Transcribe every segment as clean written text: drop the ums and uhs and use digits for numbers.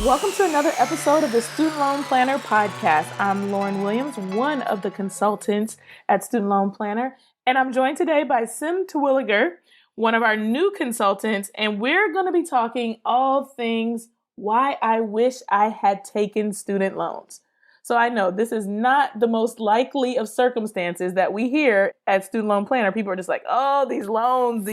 Welcome to another episode of the Student Loan Planner podcast. I'm Lauryn Williams, one of the consultants at Student Loan Planner, and I'm joined today by Terwilliger, one of our new consultants, and we're going to be talking all things why I wish I had taken student loans. So I know this is not the most likely of circumstances that we hear at Student Loan Planner. People are just like, oh, these loans,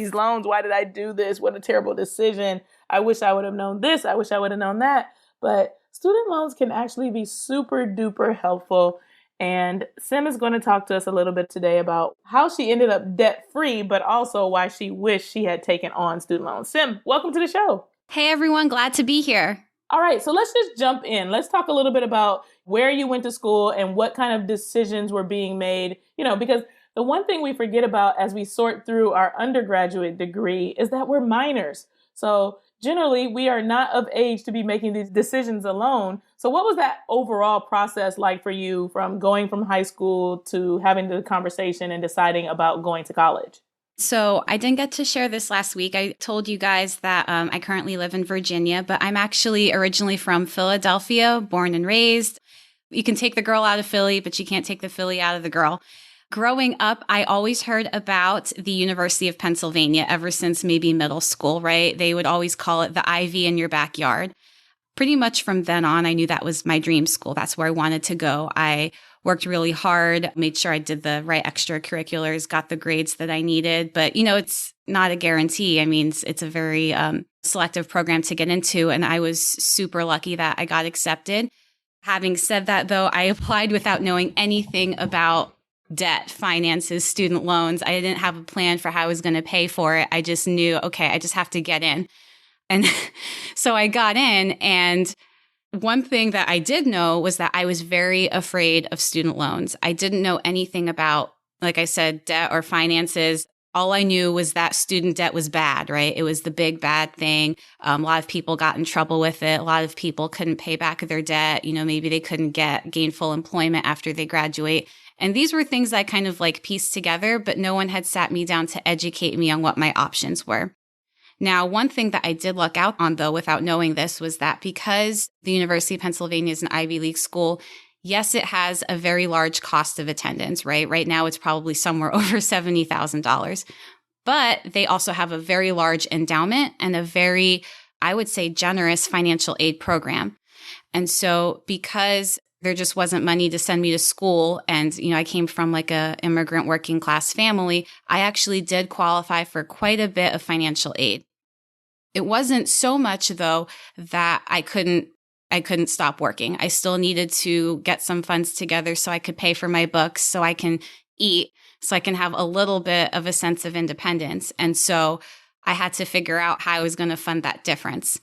why did I do this? What a terrible decision. I wish I would have known this. I wish I would have known that. But student loans can actually be super duper helpful. And Sim is going to talk to us a little bit today about how she ended up debt free, but also why she wished she had taken on student loans. Sim, welcome to the show. Hey, everyone. Glad to be here. All right. So let's just jump in. Let's talk a little bit about where you went to school and what kind of decisions were being made, because the one thing we forget about as we sort through our undergraduate degree is that we're minors. So generally, we are not of age to be making these decisions alone. So what was that overall process like for you from going from high school to having the conversation and deciding about going to college? So I didn't get to share this last week. I told you guys that I currently live in Virginia, but I'm actually originally from Philadelphia, born and raised. You can take the girl out of Philly, but you can't take the Philly out of the girl. Growing up, I always heard about the University of Pennsylvania ever since maybe middle school, right? They would always call it the Ivy in your backyard. Pretty much from then on, I knew that was my dream school. That's where I wanted to go. I worked really hard, made sure I did the right extracurriculars, got the grades that I needed. But, it's not a guarantee. I mean, it's a very selective program to get into. And I was super lucky that I got accepted. Having said that, though, I applied without knowing anything about debt, finances, student loans. I didn't have a plan for how I was going to pay for it. I just knew, okay, I just have to get in. And so I got in, and one thing that I did know was that I was very afraid of student loans. I didn't know anything about, like I said, debt or finances. All I knew was that student debt was bad, right? It was the big bad thing. A lot of people got in trouble with it. A lot of people couldn't pay back their debt. Maybe they couldn't get gainful employment after they graduate. And these were things I kind of pieced together, but no one had sat me down to educate me on what my options were. Now, one thing that I did luck out on, though, without knowing this, was that because the University of Pennsylvania is an Ivy League school, yes, it has a very large cost of attendance, right? Right now, it's probably somewhere over $70,000. But they also have a very large endowment and a very, I would say, generous financial aid program. And so because there just wasn't money to send me to school, and, I came from a immigrant working class family, I actually did qualify for quite a bit of financial aid. It wasn't so much, though, that I couldn't stop working. I still needed to get some funds together so I could pay for my books, so I can eat, so I can have a little bit of a sense of independence. And so I had to figure out how I was going to fund that difference.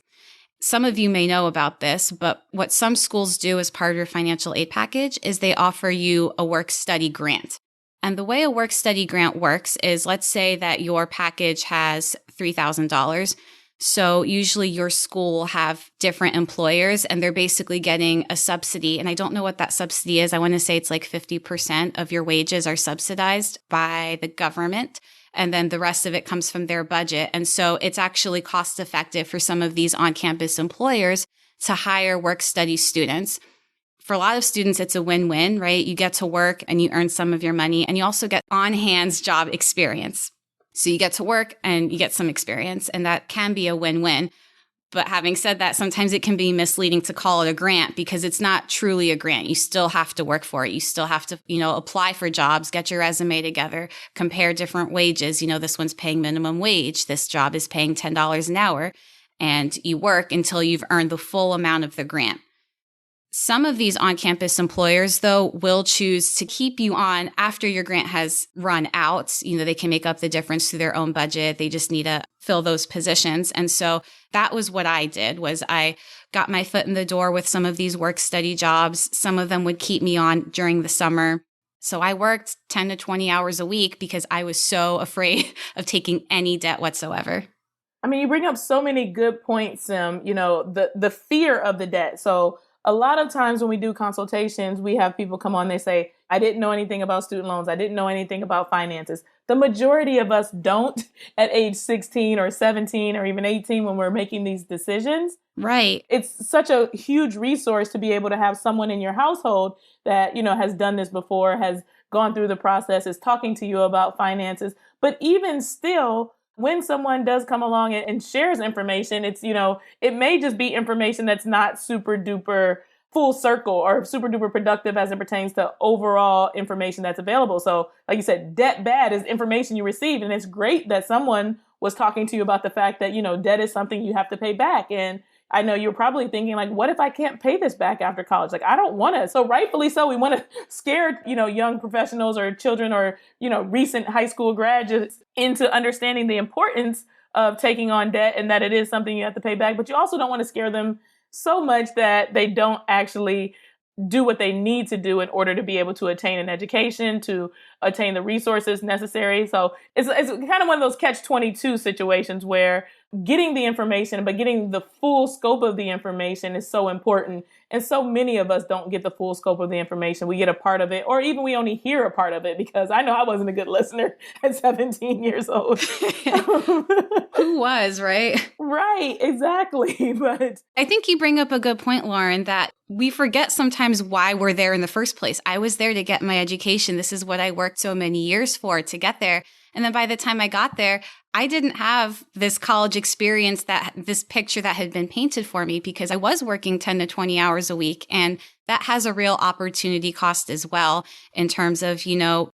Some of you may know about this, but what some schools do as part of your financial aid package is they offer you a work-study grant. And the way a work-study grant works is, let's say that your package has $3,000. So usually your school will have different employers, and they're basically getting a subsidy. And I don't know what that subsidy is. I want to say it's 50% of your wages are subsidized by the government. And then the rest of it comes from their budget. And so it's actually cost effective for some of these on-campus employers to hire work-study students. For a lot of students, it's a win-win, right? You get to work and you earn some of your money, and you also get on-hands job experience. So you get to work and you get some experience, and that can be a win-win. But having said that, sometimes it can be misleading to call it a grant because it's not truly a grant. You still have to work for it. You still have to, apply for jobs, get your resume together, compare different wages. This one's paying minimum wage. This job is paying $10 an hour, and you work until you've earned the full amount of the grant. Some of these on-campus employers, though, will choose to keep you on after your grant has run out. They can make up the difference through their own budget. They just need to fill those positions. And so that was what I did, was I got my foot in the door with some of these work-study jobs. Some of them would keep me on during the summer. So I worked 10 to 20 hours a week because I was so afraid of taking any debt whatsoever. I mean, you bring up so many good points, Sim, the fear of the debt. So a lot of times when we do consultations, we have people come on, they say, I didn't know anything about student loans. I didn't know anything about finances. The majority of us don't at age 16 or 17 or even 18 when we're making these decisions. Right. It's such a huge resource to be able to have someone in your household that, has done this before, has gone through the process, is talking to you about finances. But even still, when someone does come along and shares information, it's, it may just be information that's not super duper full circle or super duper productive as it pertains to overall information that's available. So like you said, debt bad is information you received. And it's great that someone was talking to you about the fact that, debt is something you have to pay back. And I know you're probably thinking like, what if I can't pay this back after college? Like, I don't want to. So rightfully so, we want to scare, young professionals or children or, recent high school graduates into understanding the importance of taking on debt and that it is something you have to pay back. But you also don't want to scare them so much that they don't actually do what they need to do in order to be able to attain an education, to attain the resources necessary. So it's kind of one of those catch-22 situations where getting the information, but getting the full scope of the information is so important. And so many of us don't get the full scope of the information. We get a part of it, or even we only hear a part of it, because I know I wasn't a good listener at 17 years old. Who was, right? Right, exactly. But I think you bring up a good point, Lauren, that we forget sometimes why we're there in the first place. I was there to get my education. This is what I worked so many years for, to get there. And then by the time I got there, I didn't have this college experience, this picture that had been painted for me, because I was working 10 to 20 hours a week. And that has a real opportunity cost as well in terms of,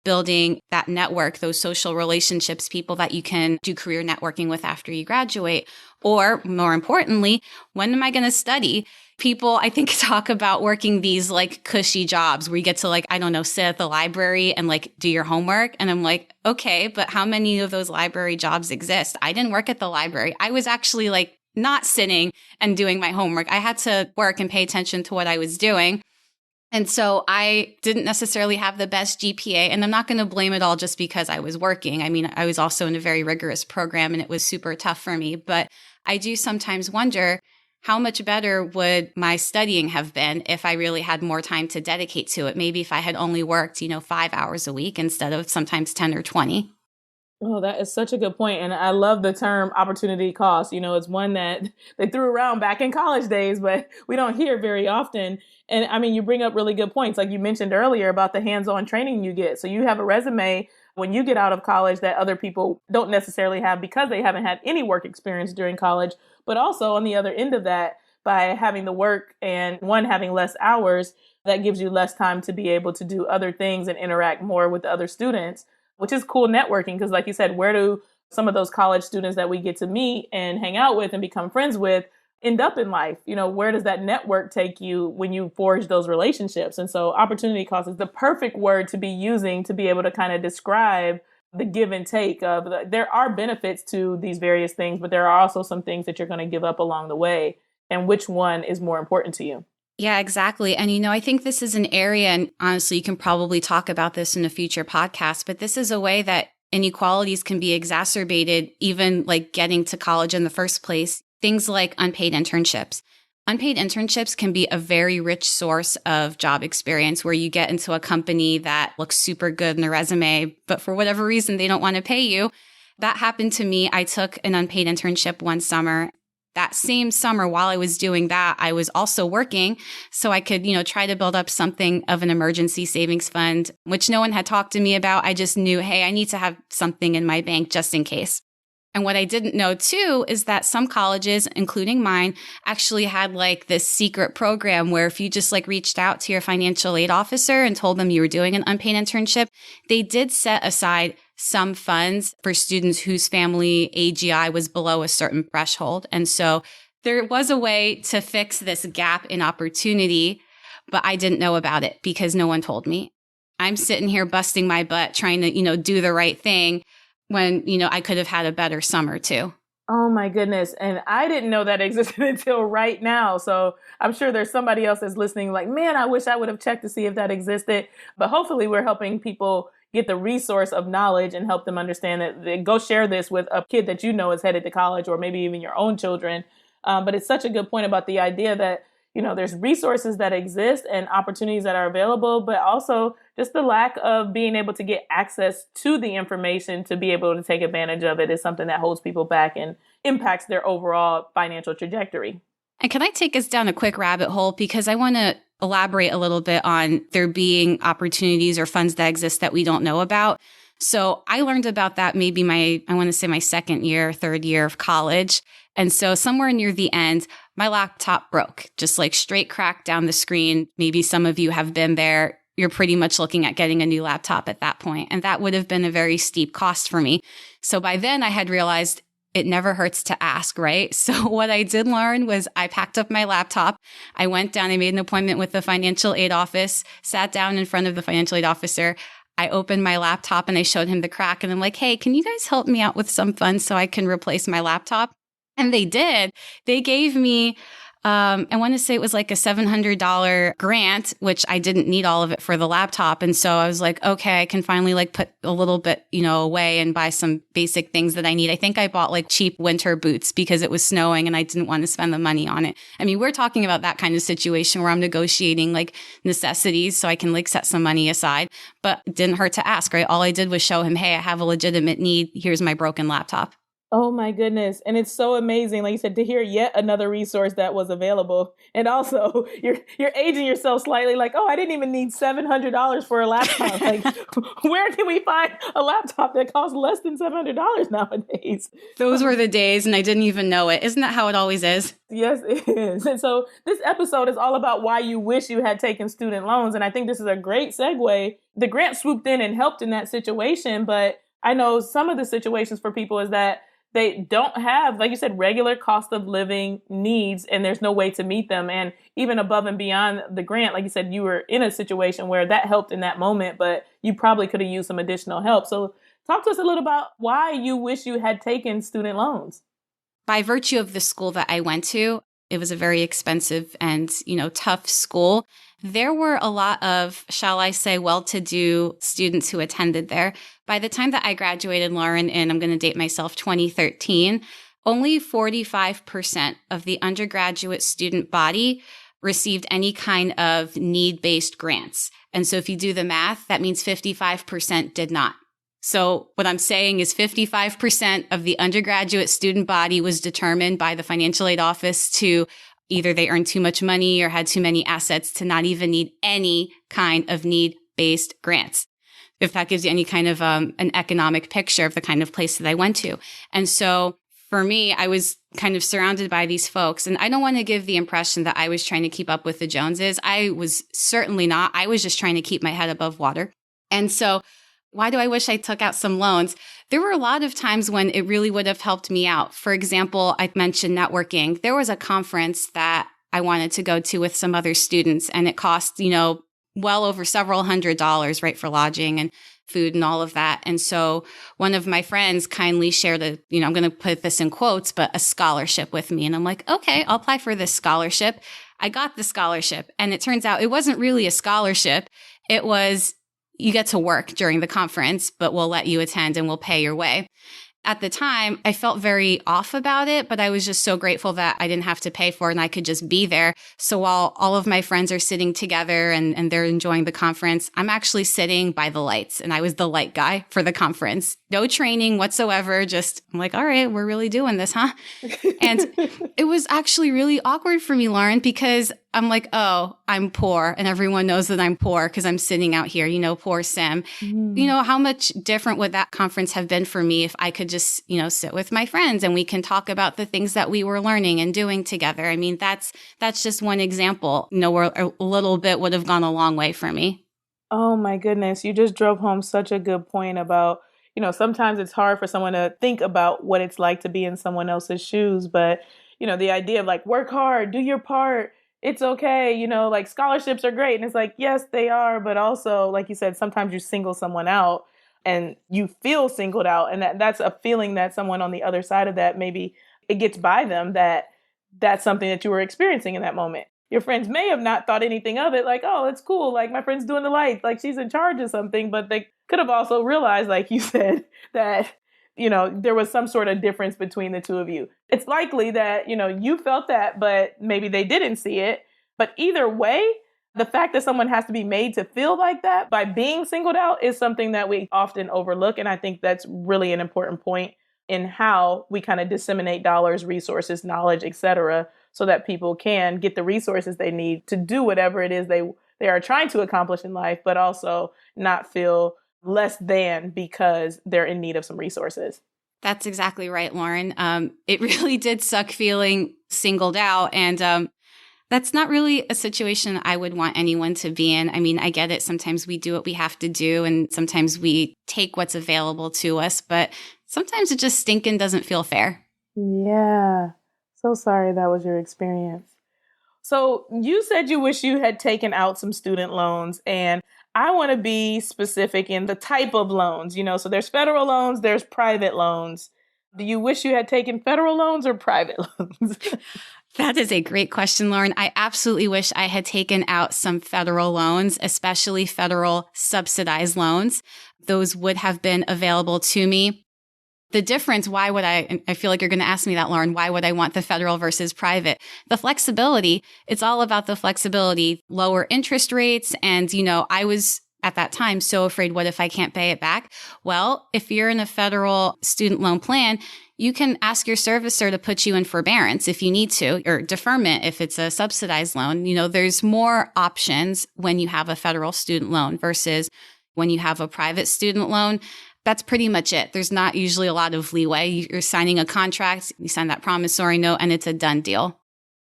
building that network, those social relationships, people that you can do career networking with after you graduate. Or more importantly, when am I going to study? People, I think, talk about working these like cushy jobs where you get to sit at the library and do your homework. And I'm like, okay, but how many of those library jobs exist? I didn't work at the library. I was actually not sitting and doing my homework. I had to work and pay attention to what I was doing. And so I didn't necessarily have the best GPA, and I'm not going to blame it all just because I was working. I mean, I was also in a very rigorous program and it was super tough for me, but I do sometimes wonder, how much better would my studying have been if I really had more time to dedicate to it? Maybe if I had only worked, 5 hours a week instead of sometimes 10 or 20. Oh, that is such a good point. And I love the term opportunity cost. It's one that they threw around back in college days, but we don't hear very often. And I mean, you bring up really good points. Like you mentioned earlier about the hands-on training you get. So you have a resume when you get out of college that other people don't necessarily have because they haven't had any work experience during college. But also on the other end of that, by having the work and having less hours, that gives you less time to be able to do other things and interact more with the other students, which is cool networking. Because like you said, where do some of those college students that we get to meet and hang out with and become friends with end up in life? Where does that network take you when you forge those relationships? And so opportunity cost is the perfect word to be using to be able to kind of describe the give and take of there are benefits to these various things, but there are also some things that you're going to give up along the way. And which one is more important to you? Yeah, exactly. And, I think this is an area, and honestly, you can probably talk about this in a future podcast, but this is a way that inequalities can be exacerbated, even getting to college in the first place. Things like unpaid internships. Unpaid internships can be a very rich source of job experience where you get into a company that looks super good in the resume, but for whatever reason, they don't want to pay you. That happened to me. I took an unpaid internship one summer. That same summer, while I was doing that, I was also working so I could, try to build up something of an emergency savings fund, which no one had talked to me about. I just knew, hey, I need to have something in my bank just in case. And what I didn't know too is that some colleges, including mine, actually had this secret program where if you just reached out to your financial aid officer and told them you were doing an unpaid internship, they did set aside some funds for students whose family AGI was below a certain threshold. And so there was a way to fix this gap in opportunity, but I didn't know about it because no one told me. I'm sitting here busting my butt trying to, do the right thing when, I could have had a better summer too. Oh my goodness. And I didn't know that existed until right now. So I'm sure there's somebody else that's listening man, I wish I would have checked to see if that existed. But hopefully we're helping people get the resource of knowledge and help them understand that go share this with a kid that is headed to college or maybe even your own children. But it's such a good point about the idea that, there's resources that exist and opportunities that are available, but also just the lack of being able to get access to the information to be able to take advantage of it is something that holds people back and impacts their overall financial trajectory. And can I take us down a quick rabbit hole? Because I want to elaborate a little bit on there being opportunities or funds that exist that we don't know about. So I learned about that maybe my second year, third year of college. And so somewhere near the end, my laptop broke, just like straight crack down the screen. Maybe some of you have been there. You're pretty much looking at getting a new laptop at that point. And that would have been a very steep cost for me. So by then I had realized it never hurts to ask, right? So what I did learn was I packed up my laptop. I went down, I made an appointment with the financial aid office, sat down in front of the financial aid officer. I opened my laptop and I showed him the crack and I'm like, hey, can you guys help me out with some funds so I can replace my laptop? And they did. They gave me, I want to say it was like a $700 grant, which I didn't need all of it for the laptop. And so I was like, okay, I can finally like put a little bit, away and buy some basic things that I need. I think I bought like cheap winter boots because it was snowing and I didn't want to spend the money on it. I mean, we're talking about that kind of situation where I'm negotiating like necessities so I can like set some money aside, but it didn't hurt to ask, right? All I did was show him, hey, I have a legitimate need. Here's my broken laptop. Oh my goodness. And it's so amazing, like you said, to hear yet another resource that was available. And also you're aging yourself slightly like, oh, I didn't even need $700 for a laptop. Like, where can we find a laptop that costs less than $700 nowadays? Those were the days and I didn't even know it. Isn't that how it always is? Yes, it is. And so this episode is all about why you wish you had taken student loans. And I think this is a great segue. The grant swooped in and helped in that situation. But I know some of the situations for people is that they don't have, like you said, regular cost of living needs, and there's no way to meet them. And even above and beyond the grant, like you said, you were in a situation where that helped in that moment, but you probably could have used some additional help. So talk to us a little about why you wish you had taken student loans. By virtue of the school that I went to, it was a very expensive and, tough school. There were a lot of, shall I say, well-to-do students who attended there. By the time that I graduated, Lauren, in, I'm going to date myself, 2013, only 45% of the undergraduate student body received any kind of need-based grants. And so if you do the math, that means 55% did not. So what I'm saying is 55% of the undergraduate student body was determined by the financial aid office to either they earned too much money or had too many assets to not even need any kind of need-based grants. If that gives you any kind of an economic picture of the kind of place that I went to. And so for me, I was kind of surrounded by these folks. And I don't want to give the impression that I was trying to keep up with the Joneses. I was certainly not. I was just trying to keep my head above water. And so why do I wish I took out some loans? There were a lot of times when it really would have helped me out. For example, I mentioned networking. There was a conference that I wanted to go to with some other students, and it cost, well over several $100s, right, for lodging and food and all of that. And so one of my friends kindly shared I'm going to put this in quotes, but a scholarship with me. And I'm like, okay, I'll apply for this scholarship. I got the scholarship. And it turns out it wasn't really a scholarship. It was, you get to work during the conference, but we'll let you attend and we'll pay your way. At the time, I felt very off about it, but I was just so grateful that I didn't have to pay for it and I could just be there. So while all of my friends are sitting together and they're enjoying the conference, I'm actually sitting by the lights, and I was the light guy for the conference. No training whatsoever. Just, I'm like, all right, we're really doing this, huh? And it was actually really awkward for me, Lauren, because I'm like, oh, I'm poor. And everyone knows that I'm poor because I'm sitting out here, poor Sim. How much different would that conference have been for me if I could just, sit with my friends and we can talk about the things that we were learning and doing together. I mean, that's just one example, where a little bit would have gone a long way for me. Oh my goodness. You just drove home such a good point about, sometimes it's hard for someone to think about what it's like to be in someone else's shoes. But, the idea of like, work hard, do your part. It's okay. Like scholarships are great. And it's like, yes, they are. But also, like you said, sometimes you single someone out and you feel singled out. And that's a feeling that someone on the other side of that, maybe it gets by them that that's something that you were experiencing in that moment. Your friends may have not thought anything of it, like, oh, it's cool. Like my friend's doing the light, like she's in charge of something. But they could have also realized, like you said, that, there was some sort of difference between the two of you. It's likely that, you felt that, but maybe they didn't see it. But either way, the fact that someone has to be made to feel like that by being singled out is something that we often overlook. And I think that's really an important point in how we kind of disseminate dollars, resources, knowledge, etc., so that people can get the resources they need to do whatever it is they are trying to accomplish in life, but also not feel less than because they're in need of some resources. That's exactly right, Lauren. It really did suck feeling singled out. And that's not really a situation I would want anyone to be in. I mean, I get it. Sometimes we do what we have to do, and sometimes we take what's available to us, but sometimes it just stinking doesn't feel fair. Yeah. So sorry that was your experience. So you said you wish you had taken out some student loans, and I want to be specific in the type of loans, so there's federal loans, there's private loans. Do you wish you had taken federal loans or private loans? That is a great question, Lauren. I absolutely wish I had taken out some federal loans, especially federal subsidized loans. Those would have been available to me. The difference, why would I feel like you're going to ask me that, Lauren, why would I want the federal versus private? The flexibility, it's all about the flexibility, lower interest rates. And, I was at that time so afraid, what if I can't pay it back? Well, if you're in a federal student loan plan, you can ask your servicer to put you in forbearance if you need to, or deferment if it's a subsidized loan. There's more options when you have a federal student loan versus when you have a private student loan. That's pretty much it. There's not usually a lot of leeway. You're signing a contract, you sign that promissory note, and it's a done deal.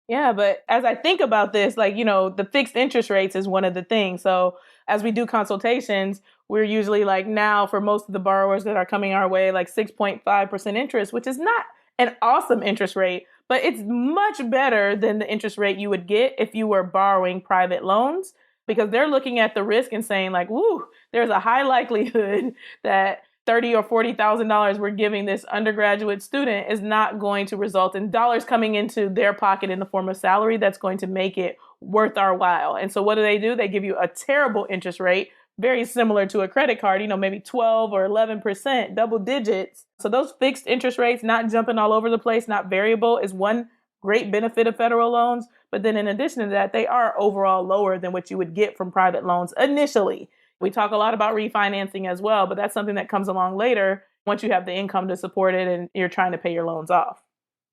Yeah, but as I think about this, the fixed interest rates is one of the things. So as we do consultations, we're usually now for most of the borrowers that are coming our way, 6.5% interest, which is not an awesome interest rate, but it's much better than the interest rate you would get if you were borrowing private loans, because they're looking at the risk and saying woo, there's a high likelihood that $30,000 or $40,000 we're giving this undergraduate student is not going to result in dollars coming into their pocket in the form of salary that's going to make it worth our while. And so what do? They give you a terrible interest rate, very similar to a credit card, maybe 12 or 11%, double digits. So those fixed interest rates, not jumping all over the place, not variable, is one great benefit of federal loans. But then in addition to that, they are overall lower than what you would get from private loans initially. We talk a lot about refinancing as well, but that's something that comes along later once you have the income to support it and you're trying to pay your loans off.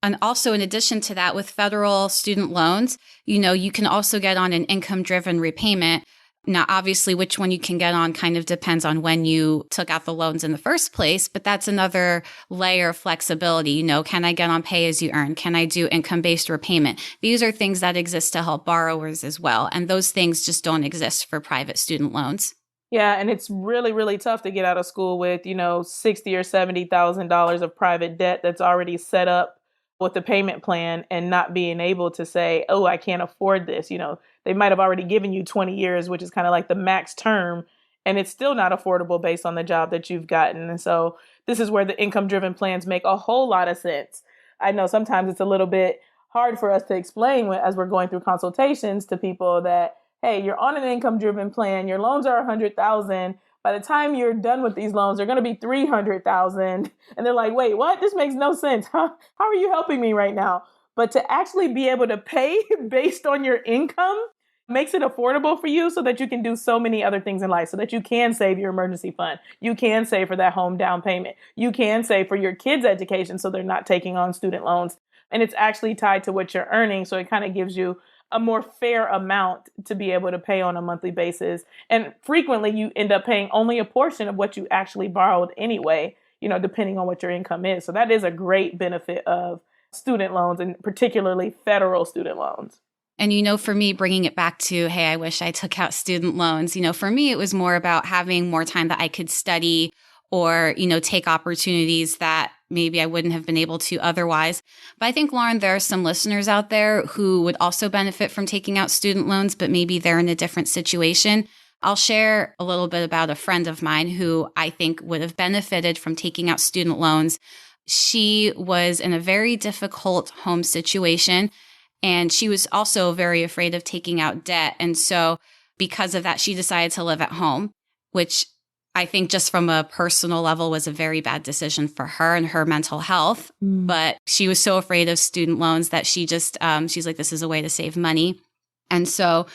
And also, in addition to that, with federal student loans, you can also get on an income-driven repayment. Now, obviously, which one you can get on kind of depends on when you took out the loans in the first place, but that's another layer of flexibility. Can I get on pay as you earn? Can I do income-based repayment? These are things that exist to help borrowers as well. And those things just don't exist for private student loans. Yeah, and it's really, really tough to get out of school with, $60,000 or $70,000 of private debt that's already set up with the payment plan and not being able to say, oh, I can't afford this. They might have already given you 20 years, which is kind of like the max term, and it's still not affordable based on the job that you've gotten. And so this is where the income-driven plans make a whole lot of sense. I know sometimes it's a little bit hard for us to explain as we're going through consultations to people that, hey, you're on an income-driven plan, your loans are $100,000. By the time you're done with these loans, they're going to be $300,000. And they're like, wait, what? This makes no sense. How are you helping me right now? But to actually be able to pay based on your income makes it affordable for you so that you can do so many other things in life, so that you can save your emergency fund. You can save for that home down payment. You can save for your kids' education so they're not taking on student loans. And it's actually tied to what you're earning. So it kind of gives you a more fair amount to be able to pay on a monthly basis. And frequently you end up paying only a portion of what you actually borrowed anyway, depending on what your income is. So that is a great benefit of student loans, and particularly federal student loans. And, for me, bringing it back to, hey, I wish I took out student loans, for me, it was more about having more time that I could study or, take opportunities that maybe I wouldn't have been able to otherwise. But I think, Lauren, there are some listeners out there who would also benefit from taking out student loans, but maybe they're in a different situation. I'll share a little bit about a friend of mine who I think would have benefited from taking out student loans. She was in a very difficult home situation, and she was also very afraid of taking out debt. And so because of that, she decided to live at home, which I think just from a personal level was a very bad decision for her and her mental health. But she was so afraid of student loans that she just, she's like, this is a way to save money. And so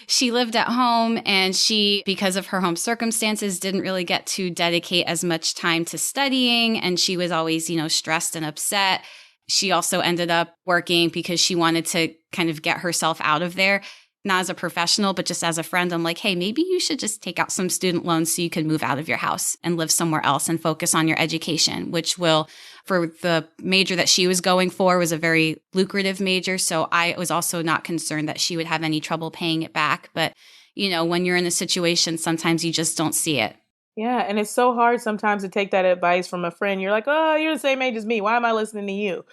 she lived at home, and she, because of her home circumstances, didn't really get to dedicate as much time to studying. And she was always, stressed and upset. She also ended up working because she wanted to kind of get herself out of there, not as a professional, but just as a friend. I'm like, hey, maybe you should just take out some student loans so you can move out of your house and live somewhere else and focus on your education, which will, for the major that she was going for, was a very lucrative major. So I was also not concerned that she would have any trouble paying it back. But, when you're in a situation, sometimes you just don't see it. Yeah. And it's so hard sometimes to take that advice from a friend. You're like, oh, you're the same age as me. Why am I listening to you?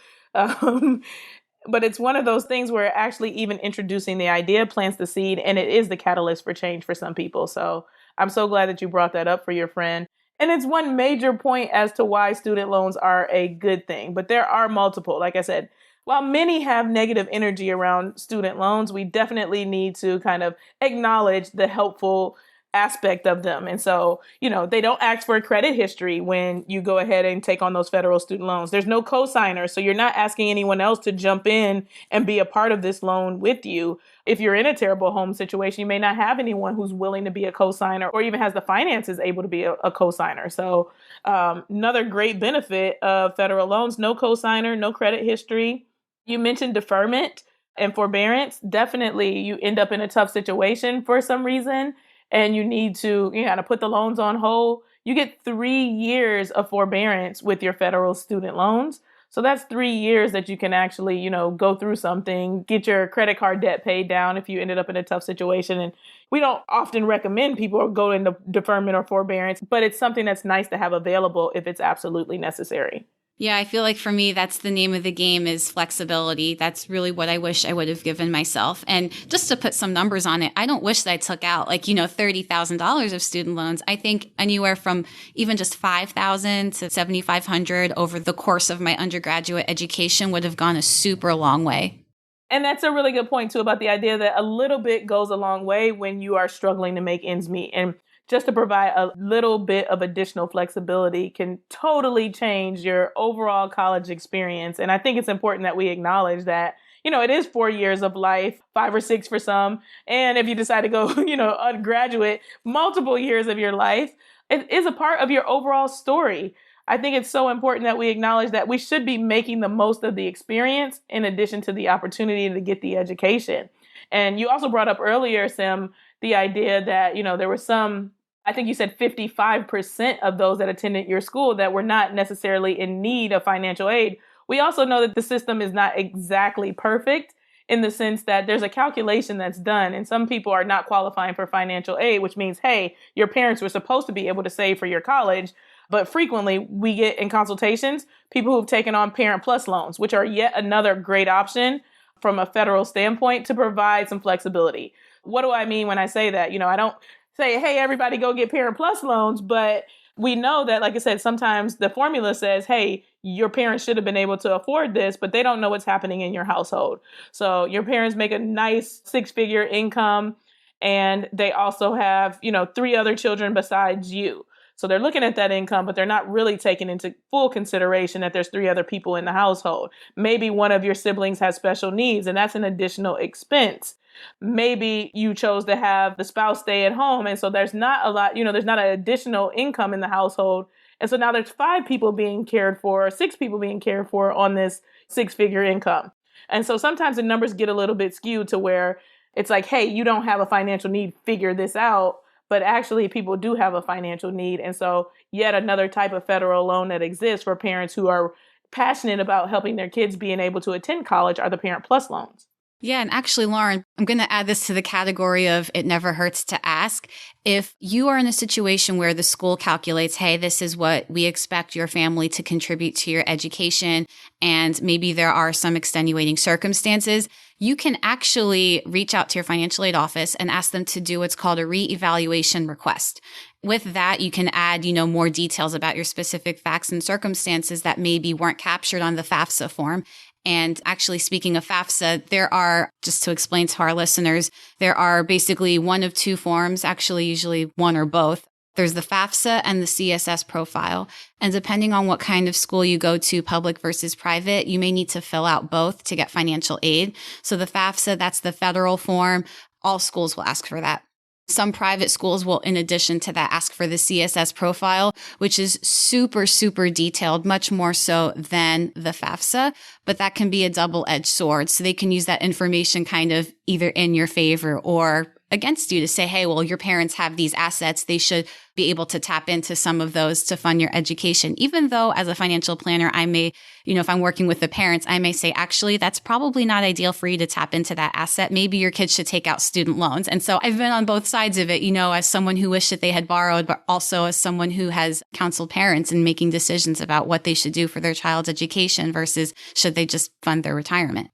But it's one of those things where actually even introducing the idea plants the seed, and it is the catalyst for change for some people. So I'm so glad that you brought that up for your friend. And it's one major point as to why student loans are a good thing. But there are multiple. Like I said, while many have negative energy around student loans, we definitely need to kind of acknowledge the helpful aspect of them. And so, they don't ask for a credit history when you go ahead and take on those federal student loans. There's no cosigner. So you're not asking anyone else to jump in and be a part of this loan with you. If you're in a terrible home situation, you may not have anyone who's willing to be a cosigner or even has the finances able to be a cosigner. So another great benefit of federal loans, no cosigner, no credit history. You mentioned deferment and forbearance. Definitely you end up in a tough situation for some reason, and you need to, put the loans on hold. You get 3 years of forbearance with your federal student loans. So that's 3 years that you can actually, go through something, get your credit card debt paid down if you ended up in a tough situation. And we don't often recommend people go into deferment or forbearance, but it's something that's nice to have available if it's absolutely necessary. Yeah, I feel like for me, that's the name of the game, is flexibility. That's really what I wish I would have given myself. And just to put some numbers on it, I don't wish that I took out $30,000 of student loans. I think anywhere from even just $5,000 to $7,500 over the course of my undergraduate education would have gone a super long way. And that's a really good point too, about the idea that a little bit goes a long way when you are struggling to make ends meet. And just to provide a little bit of additional flexibility can totally change your overall college experience. And I think it's important that we acknowledge that, it is 4 years of life, 5 or 6 for some. And if you decide to go, undergraduate, multiple years of your life, it is a part of your overall story. I think it's so important that we acknowledge that we should be making the most of the experience in addition to the opportunity to get the education. And you also brought up earlier, Sim, the idea that, there was some, I think you said 55% of those that attended your school that were not necessarily in need of financial aid. We also know that the system is not exactly perfect in the sense that there's a calculation that's done, and some people are not qualifying for financial aid, which means, hey, your parents were supposed to be able to save for your college. But frequently we get in consultations people who've taken on Parent Plus loans, which are yet another great option from a federal standpoint to provide some flexibility. What do I mean when I say that? I don't say, hey, everybody go get Parent Plus loans, but we know that, like I said, sometimes the formula says, hey, your parents should have been able to afford this, but they don't know what's happening in your household. So your parents make a nice 6-figure income, and they also have, 3 other children besides you. So they're looking at that income, but they're not really taking into full consideration that there's 3 other people in the household. Maybe one of your siblings has special needs, and that's an additional expense. Maybe you chose to have the spouse stay at home, and so there's not a lot, there's not an additional income in the household. And so now there's 5 people being cared for, 6 people being cared for on this 6-figure income. And so sometimes the numbers get a little bit skewed to where it's like, hey, you don't have a financial need, figure this out. But actually people do have a financial need. And so yet another type of federal loan that exists for parents who are passionate about helping their kids being able to attend college are the Parent Plus loans. Yeah. And actually, Lauren, I'm going to add this to the category of it never hurts to ask. If you are in a situation where the school calculates, hey, this is what we expect your family to contribute to your education, and maybe there are some extenuating circumstances, you can actually reach out to your financial aid office and ask them to do what's called a reevaluation request. With that, you can add, more details about your specific facts and circumstances that maybe weren't captured on the FAFSA form. And actually, speaking of FAFSA, there are, just to explain to our listeners, there are basically one of 2 forms, actually usually one or both. There's the FAFSA and the CSS profile. And depending on what kind of school you go to, public versus private, you may need to fill out both to get financial aid. So the FAFSA, that's the federal form. All schools will ask for that. Some private schools will, in addition to that, ask for the CSS profile, which is super, super detailed, much more so than the FAFSA, but that can be a double-edged sword. So they can use that information kind of either in your favor or against you to say, hey, well, your parents have these assets. They should be able to tap into some of those to fund your education. Even though as a financial planner, I may, if I'm working with the parents, I may say, actually, that's probably not ideal for you to tap into that asset. Maybe your kids should take out student loans. And so I've been on both sides of it, as someone who wished that they had borrowed, but also as someone who has counseled parents in making decisions about what they should do for their child's education versus should they just fund their retirement.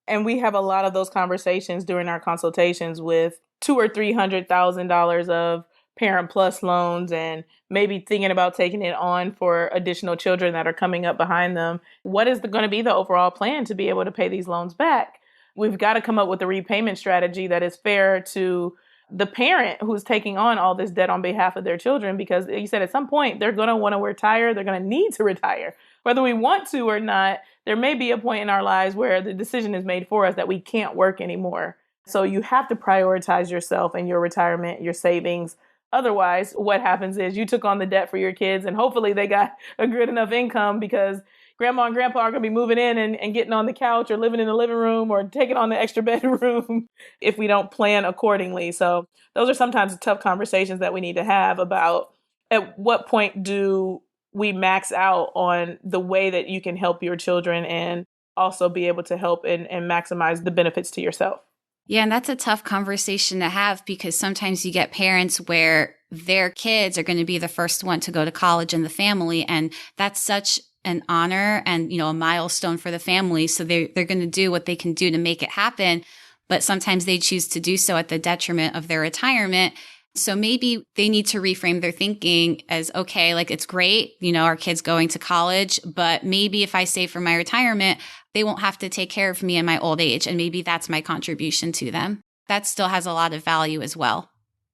And we have a lot of those conversations during our consultations with $200,000 or $300,000 of Parent Plus loans and maybe thinking about taking it on for additional children that are coming up behind them. What is going to be the overall plan to be able to pay these loans back? We've got to come up with a repayment strategy that is fair to the parent who's taking on all this debt on behalf of their children, because you said at some point they're going to want to retire. They're going to need to retire. Whether we want to or not, there may be a point in our lives where the decision is made for us that we can't work anymore. So you have to prioritize yourself and your retirement, your savings. Otherwise, what happens is you took on the debt for your kids and hopefully they got a good enough income because grandma and grandpa are going to be moving in and getting on the couch or living in the living room or taking on the extra bedroom if we don't plan accordingly. So those are sometimes tough conversations that we need to have about at what point do we max out on the way that you can help your children and also be able to help and maximize the benefits to yourself. Yeah, and that's a tough conversation to have because sometimes you get parents where their kids are going to be the first one to go to college in the family. And that's such an honor and, a milestone for the family. So they're going to do what they can do to make it happen. But sometimes they choose to do so at the detriment of their retirement. So maybe they need to reframe their thinking as, okay, like it's great, our kids going to college, but maybe if I save for my retirement, they won't have to take care of me in my old age. And maybe that's my contribution to them. That still has a lot of value as well.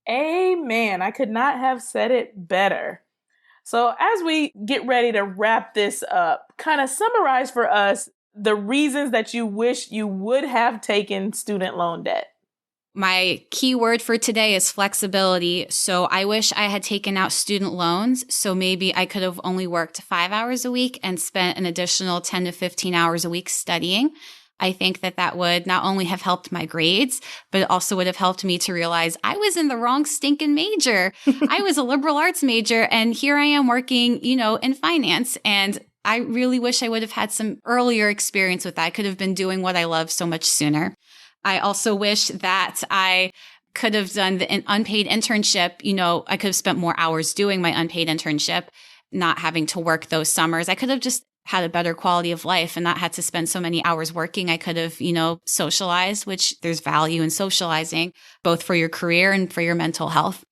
Amen. I could not have said it better. So as we get ready to wrap this up, kind of summarize for us the reasons that you wish you would have taken student loan debt. My key word for today is flexibility. So I wish I had taken out student loans. So maybe I could have only worked 5 hours a week and spent an additional 10 to 15 hours a week studying. I think that would not only have helped my grades, but it also would have helped me to realize I was in the wrong stinking major. I was a liberal arts major and here I am working, in finance. And I really wish I would have had some earlier experience with that. I could have been doing what I love so much sooner. I also wish that I could have done the unpaid internship. I could have spent more hours doing my unpaid internship, not having to work those summers. I could have just had a better quality of life and not had to spend so many hours working. I could have, socialized, which there's value in socializing, both for your career and for your mental health.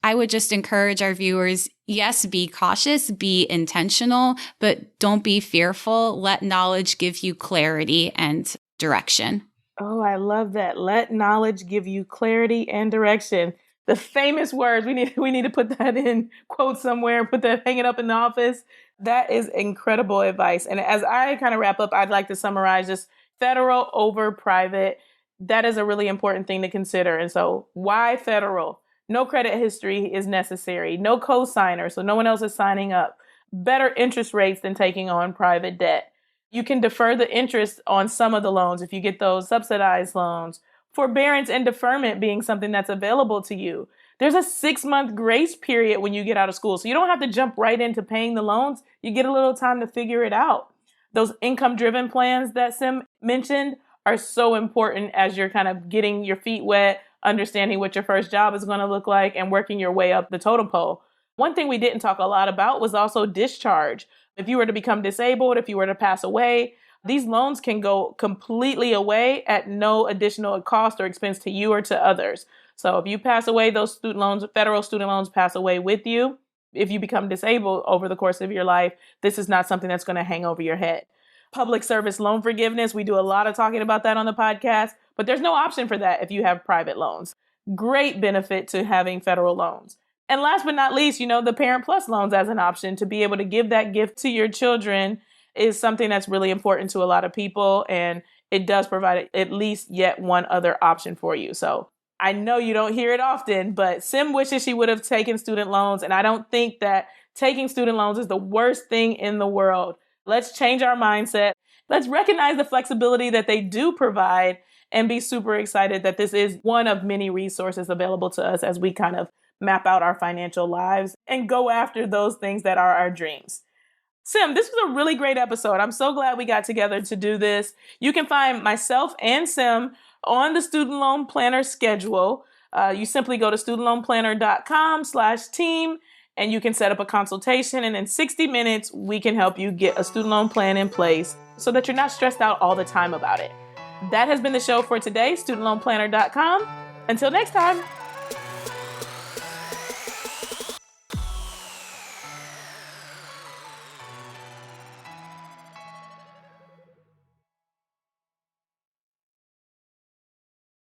I would just encourage our viewers, yes, be cautious, be intentional, but don't be fearful. Let knowledge give you clarity and direction. Oh, I love that. Let knowledge give you clarity and direction. The famous words. We need to put that in quote somewhere, hang it up in the office. That is incredible advice. And as I kind of wrap up, I'd like to summarize just federal over private. That is a really important thing to consider. And so why federal? No credit history is necessary. No co-signer, so no one else is signing up. Better interest rates than taking on private debt. You can defer the interest on some of the loans if you get those subsidized loans. Forbearance and deferment being something that's available to you. There's a 6-month grace period when you get out of school. So you don't have to jump right into paying the loans. You get a little time to figure it out. Those income-driven plans that Sim mentioned are so important as you're kind of getting your feet wet, understanding what your first job is going to look like, and working your way up the totem pole. One thing we didn't talk a lot about was also discharge. If you were to become disabled, if you were to pass away, these loans can go completely away at no additional cost or expense to you or to others. So if you pass away, those student loans, federal student loans pass away with you. If you become disabled over the course of your life, this is not something that's going to hang over your head. Public service loan forgiveness, we do a lot of talking about that on the podcast, but there's no option for that if you have private loans. Great benefit to having federal loans. And last but not least, the Parent Plus loans as an option to be able to give that gift to your children is something that's really important to a lot of people. And it does provide at least yet one other option for you. So I know you don't hear it often, but Sim wishes she would have taken student loans. And I don't think that taking student loans is the worst thing in the world. Let's change our mindset. Let's recognize the flexibility that they do provide and be super excited that this is one of many resources available to us as we kind of map out our financial lives and go after those things that are our dreams. Sim, this was a really great episode. I'm so glad we got together to do this. You can find myself and Sim on the Student Loan Planner schedule. You simply go to studentloanplanner.com/team and you can set up a consultation. And in 60 minutes, we can help you get a student loan plan in place so that you're not stressed out all the time about it. That has been the show for today, studentloanplanner.com. Until next time.